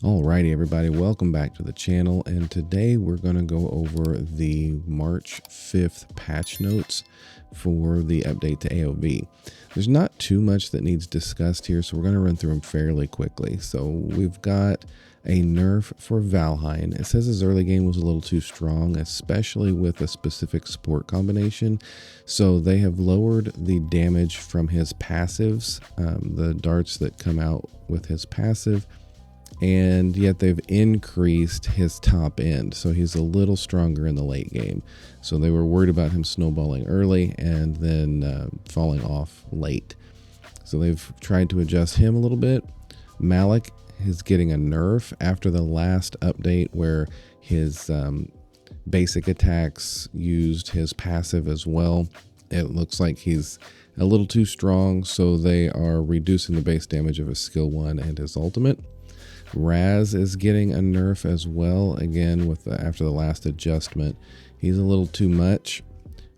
Alrighty everybody, welcome back to the channel, and today we're going to go over the March 5th patch notes for the update to AOV. There's not too much that needs discussed here, so we're going to run through them fairly quickly. So we've got a nerf for Valheim. It says his early game was a little too strong, especially with a specific support combination. So they have lowered the damage from his passives, the darts that come out with his passive, and yet they've increased his top end, so he's a little stronger in the late game. So they were worried about him snowballing early and then falling off late. So they've tried to adjust him a little bit. Malik is getting a nerf after the last update where his basic attacks used his passive as well. It looks like he's a little too strong, so they are reducing the base damage of his skill 1 and his ultimate. Raz is getting a nerf as well, again with after the last adjustment. He's a little too much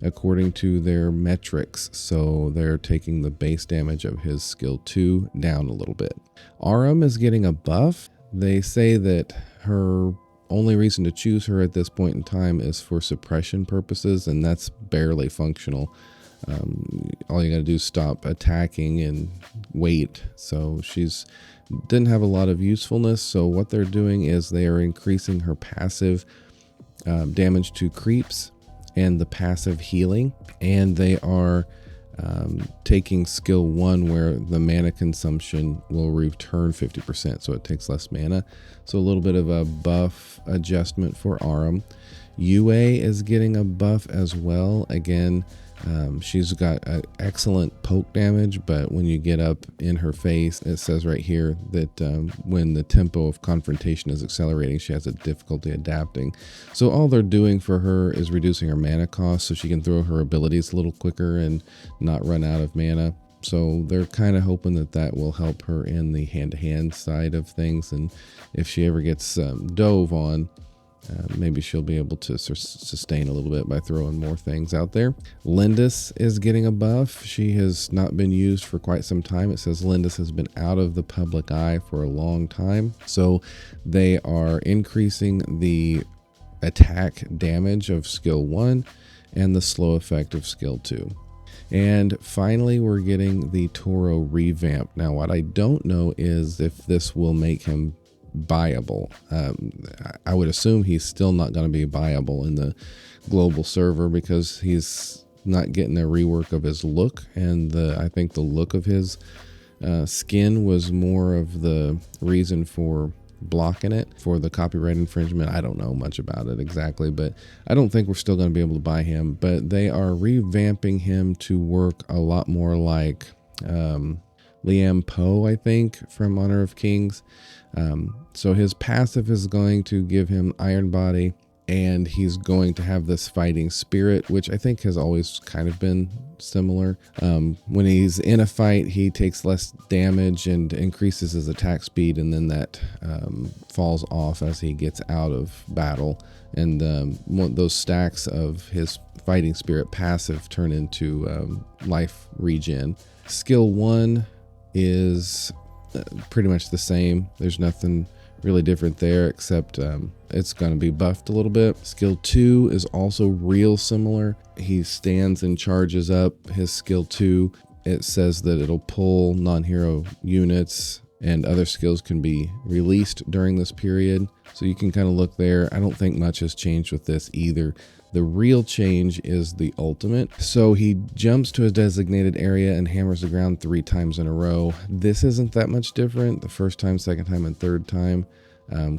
according to their metrics, so they're taking the base damage of his skill 2 down a little bit. Aram is getting a buff. They say that her only reason to choose her at this point in time is for suppression purposes, and that's barely functional. All you gotta do is stop attacking and wait. So she's didn't have a lot of usefulness. So what they're doing is they are increasing her passive damage to creeps and the passive healing, and they are taking skill 1 where the mana consumption will return 50%, so it takes less mana. So a little bit of a buff adjustment for Aram. UA is getting a buff as well. Again, she's got excellent poke damage, but when you get up in her face, it says right here that when the tempo of confrontation is accelerating, she has a difficulty adapting. So all they're doing for her is reducing her mana cost so she can throw her abilities a little quicker and not run out of mana. So they're kind of hoping that that will help her in the hand-to-hand side of things, and if she ever gets dove on, maybe she'll be able to sustain a little bit by throwing more things out there. Lindis is getting a buff. She has not been used for quite some time. It says Lindis has been out of the public eye for a long time. So they are increasing the attack damage of skill 1 and the slow effect of skill 2. And finally, we're getting the Toro revamp. Now, what I don't know is if this will make him buyable. I would assume he's still not going to be buyable in the global server because he's not getting a rework of his look, and I think the look of his skin was more of the reason for blocking it for the copyright infringement. I don't know much about it exactly, but I don't think we're still going to be able to buy him, but they are revamping him to work a lot more like Liam Poe, I think, from Honor of Kings. So his passive is going to give him Iron Body, and he's going to have this fighting spirit, which I think has always kind of been similar. When he's in a fight, he takes less damage and increases his attack speed, and then that falls off as he gets out of battle. And those stacks of his fighting spirit passive turn into life regen. Skill 1 is pretty much the same. There's nothing really different there, except it's going to be buffed a little bit. Skill 2 is also real similar. He stands and charges up his skill 2. It says that it'll pull non-hero units, and other skills can be released during this period. So you can kind of look there. I don't think much has changed with this either. The real change is the ultimate. So he jumps to a designated area and hammers the ground 3 times in a row. This isn't that much different. The first time, second time, and third time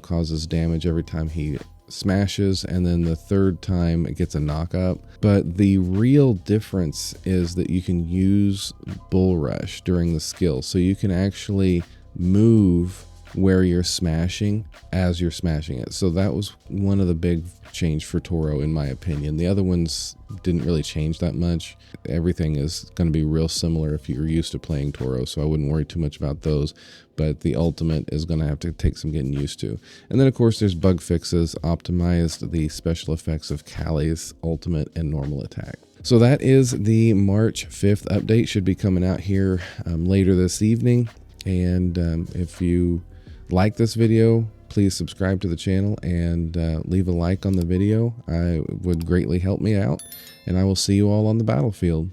causes damage every time he smashes, and then the third time it gets a knock up. But the real difference is that you can use Bull Rush during the skill. So you can actually move where you're smashing as you're smashing it. So that was one of the big change for Toro, in my opinion. The other ones didn't really change that much. Everything is going to be real similar if you're used to playing Toro, so I wouldn't worry too much about those. But the ultimate is going to have to take some getting used to. And then, of course, there's bug fixes, optimized the special effects of Callie's ultimate and normal attack. So that is the March 5th update. Should be coming out here later this evening. And if you like this video, please subscribe to the channel and leave a like on the video. I would greatly help me out. And I will see you all on the battlefield.